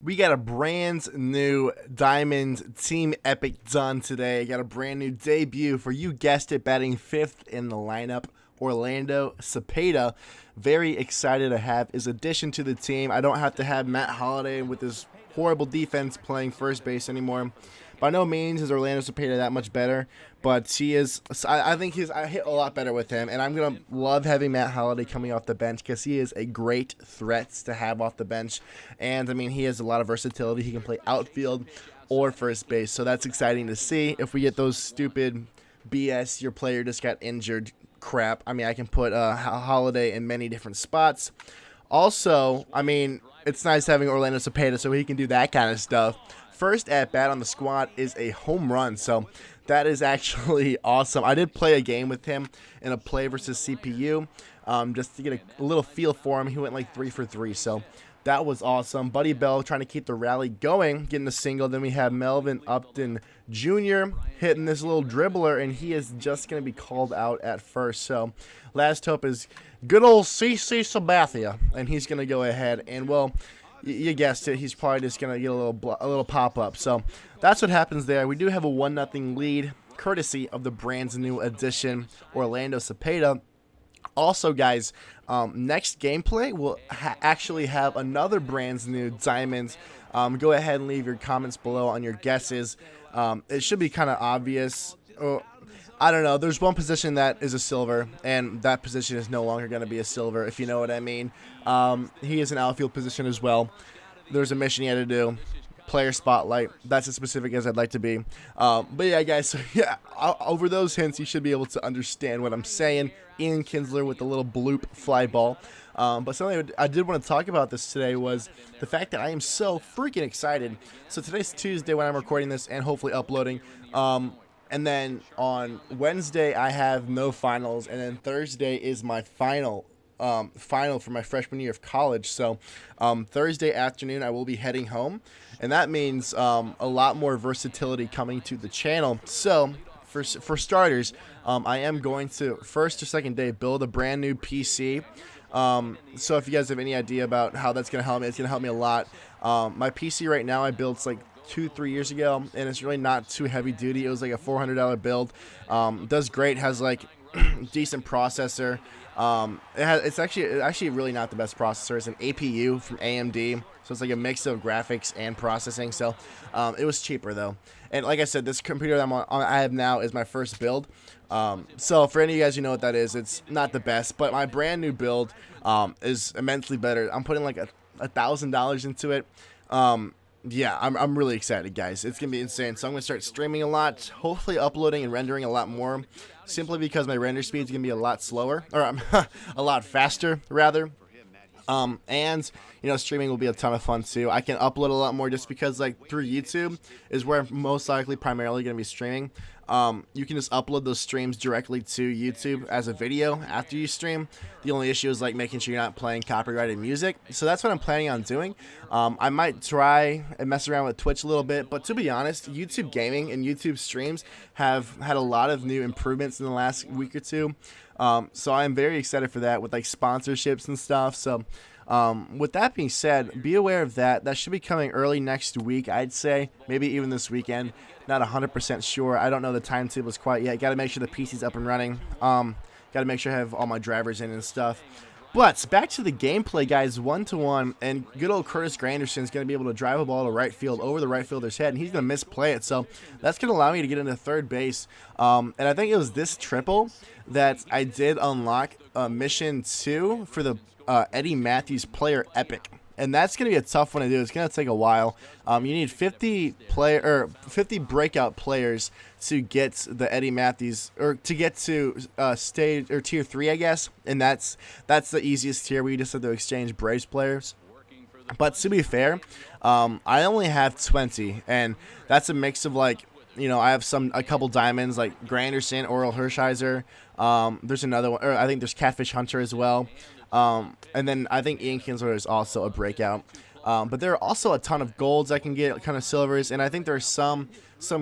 We got a brand new Diamond Team Epic done today. Got a brand new debut for, you guessed it, batting fifth in the lineup, Orlando Cepeda. Very excited to have his addition to the team. I don't have to have Matt Holliday with his horrible defense playing first base anymore. By no means is Orlando Cepeda that much better, but he is. I think I hit a lot better with him, and I'm gonna love having Matt Holliday coming off the bench because he is a great threat to have off the bench. And I mean, he has a lot of versatility. He can play outfield or first base, so that's exciting to see. If we get those stupid BS, your player just got injured crap, I mean, I can put Holliday in many different spots. Also, I mean, it's nice having Orlando Cepeda so he can do that kind of stuff. First at bat on the squad is a home run, so that is actually awesome. I did play a game with him in a play versus CPU, just to get a little feel for him. He went like 3 for 3, so that was awesome. Buddy Bell trying to keep the rally going, getting a single. Then we have Melvin Upton Jr. hitting this little dribbler, and he is just going to be called out at first. So last hope is good old CC Sabathia, and he's going to go ahead and, well, you guessed it, he's probably just going to get a little pop-up. So that's what happens there. We do have a 1-0 lead, courtesy of the brand new addition, Orlando Cepeda. Also, guys, next gameplay will actually have another brand new diamond. Go ahead and leave your comments below on your guesses. It should be kind of obvious. I don't know. There's one position that is a silver, and that position is no longer going to be a silver, if you know what I mean. He is an outfield position as well. There's a mission he had to do. Player spotlight. That's as specific as I'd like to be. But yeah, guys, so yeah, over those hints, you should be able to understand what I'm saying. Ian Kinsler with the little bloop fly ball. But something I did want to talk about this today was the fact that I am so freaking excited. So today's Tuesday when I'm recording this and hopefully uploading. And then on Wednesday, I have no finals. And then Thursday is my final for my freshman year of college. So Thursday afternoon, I will be heading home. And that means a lot more versatility coming to the channel. So for starters, I am going to, first or second day, build a brand new PC. So if you guys have any idea about how that's going to help me, it's going to help me a lot. My PC right now I built like 2-3 years ago, and it's really not too heavy duty. It was like a $400 build. Does great, has like decent processor. It's actually really not the best processor. It's an APU from AMD, so it's like a mix of graphics and processing. So it was cheaper though. And like I said, this computer that I have now is my first build. So for any of you guys who know what that is, it's not the best, but my brand new build is immensely better. I'm putting like $1,000 into it. Yeah, I'm really excited, guys. It's going to be insane. So I'm going to start streaming a lot, hopefully uploading and rendering a lot more, simply because my render speed is going to be a lot slower, or a lot faster, rather. And, you know, streaming will be a ton of fun, too. I can upload a lot more just because, like, through YouTube is where I'm most likely primarily going to be streaming. You can just upload those streams directly to YouTube as a video after you stream. The only issue is like making sure you're not playing copyrighted music. So that's what I'm planning on doing. I might try and mess around with Twitch a little bit, but to be honest, YouTube gaming and YouTube streams have had a lot of new improvements in the last week or two. So I'm very excited for that with like sponsorships and stuff. So with that being said, be aware of that. That should be coming early next week, I'd say. Maybe even this weekend. Not 100% sure. I don't know the timetables quite yet. Got to make sure the PC's up and running. Got to make sure I have all my drivers in and stuff. But back to the gameplay, guys. 1-1, and good old Curtis Granderson is going to be able to drive a ball to right field over the right fielder's head, and he's going to misplay it. So that's going to allow me to get into third base. And I think it was this triple that I did unlock mission 2 for the Eddie Matthews Player Epic. And that's going to be a tough one to do. It's going to take a while. You need 50 breakout players to get the Eddie Matthews, or to get to stage or tier 3, I guess. And that's the easiest tier. We just have to exchange Braves players. But to be fair, I only have 20, and that's a mix of like, you know, I have a couple diamonds like Granderson, Oral Hershiser. There's another one, or I think there's Catfish Hunter as well. And then I think Ian Kinsler is also a breakout. But there are also a ton of golds I can get, kind of silvers, and I think there are some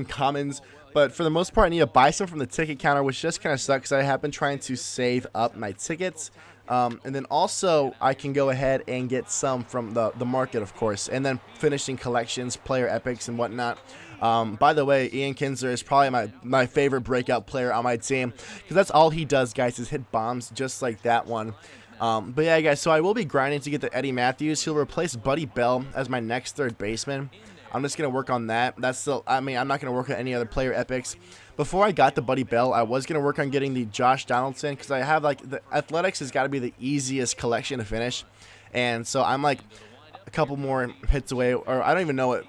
commons. But for the most part, I need to buy some from the ticket counter, which just kind of sucks. I have been trying to save up my tickets. And then also I can go ahead and get some from the market, of course, and then finishing collections, player epics, and whatnot. By the way, Ian Kinsler is probably my favorite breakout player on my team, because that's all he does, guys, is hit bombs just like that one. But yeah, guys, so I will be grinding to get the Eddie Matthews. He'll replace Buddy Bell as my next third baseman. I'm just going to work on that. That's still, I mean, I'm not going to work on any other player epics. Before I got the Buddy Bell, I was going to work on getting the Josh Donaldson, because I have, like, the Athletics has got to be the easiest collection to finish. And so I'm, like, a couple more hits away, or I don't even know what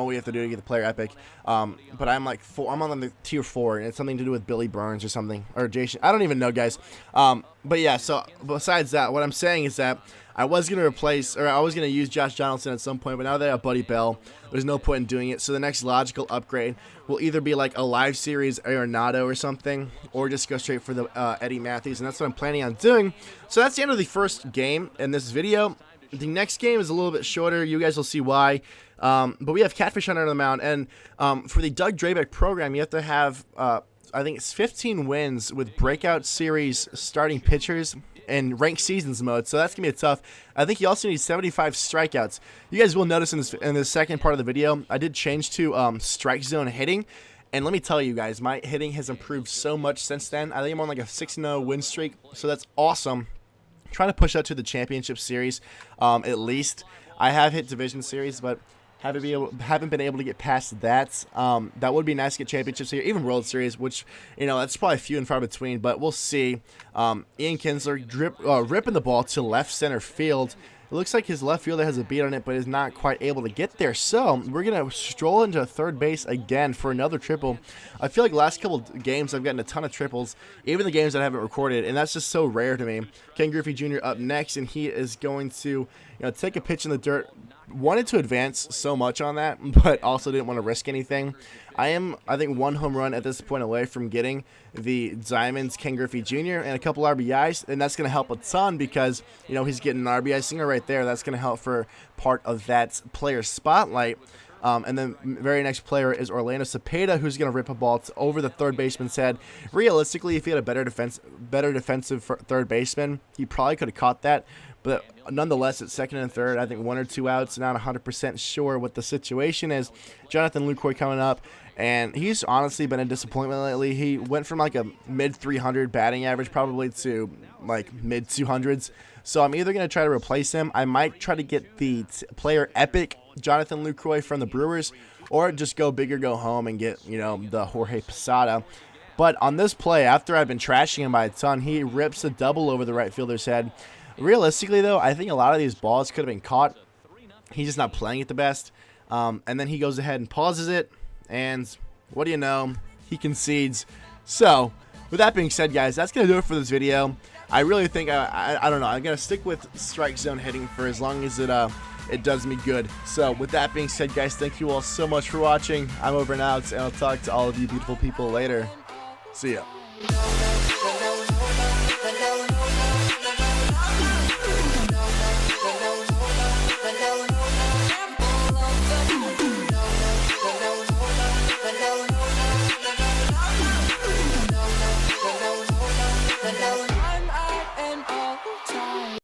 we have to do to get the player epic. But I'm like I'm on the tier 4, and it's something to do with Billy Burns or something, or Jason. I don't even know, guys. But yeah, so besides that, what I'm saying is that I was going to replace, or I was going to use Josh Donaldson at some point, but now that I have Buddy Bell, there's no point in doing it. So the next logical upgrade will either be like a live series Arenado or something, or just go straight for the Eddie Matthews, and that's what I'm planning on doing. So that's the end of the first game in this video. The next game is a little bit shorter. You guys will see why. But we have Catfish Hunter on the mound, and for the Doug Drabeck program, you have to have, I think it's 15 wins with breakout series starting pitchers and ranked seasons mode, so that's going to be tough. I think you also need 75 strikeouts. You guys will notice in the second part of the video, I did change to strike zone hitting, and let me tell you guys, my hitting has improved so much since then. I think I'm on like a 6-0 win streak, so that's awesome. Trying to push that to the championship series, at least. I have hit division series, but haven't been able to get past that. That would be nice to get championships here, even World Series, which, you know, that's probably few and far between, but we'll see. Ian Kinsler ripping the ball to left center field. It looks like his left fielder has a beat on it, but is not quite able to get there. So we're going to stroll into third base again for another triple. I feel like the last couple games I've gotten a ton of triples, even the games that I haven't recorded, and that's just so rare to me. Ken Griffey Jr. up next, and he is going to, you know, take a pitch in the dirt. Wanted to advance so much on that, but also didn't want to risk anything. I am, I think, 1 home run at this point away from getting the Diamonds Ken Griffey Jr. and a couple RBIs, and that's going to help a ton because, you know, he's getting an RBI singer right there. That's going to help for part of that player spotlight. And then very next player is Orlando Cepeda, who's going to rip a ball over the third baseman's head. Realistically, if he had a better defensive third baseman, he probably could have caught that. But nonetheless, at second and third, I think 1 or 2 outs, not 100% sure what the situation is. Jonathan Lucroy coming up, and he's honestly been a disappointment lately. He went from like a mid-300 batting average probably to like mid-200s. So I'm either going to try to replace him. I might try to get the player epic Jonathan Lucroy from the Brewers, or just go big or go home and get, you know, the Jorge Posada. But on this play, after I've been trashing him by a ton, he rips a double over the right fielder's head. Realistically, though, I think a lot of these balls could have been caught. He's just not playing it the best. And then he goes ahead and pauses it. And what do you know? He concedes. So, with that being said, guys, that's going to do it for this video. I really think, I don't know, I'm going to stick with strike zone hitting for as long as it does me good. So, with that being said, guys, thank you all so much for watching. I'm over and out, and I'll talk to all of you beautiful people later. See ya.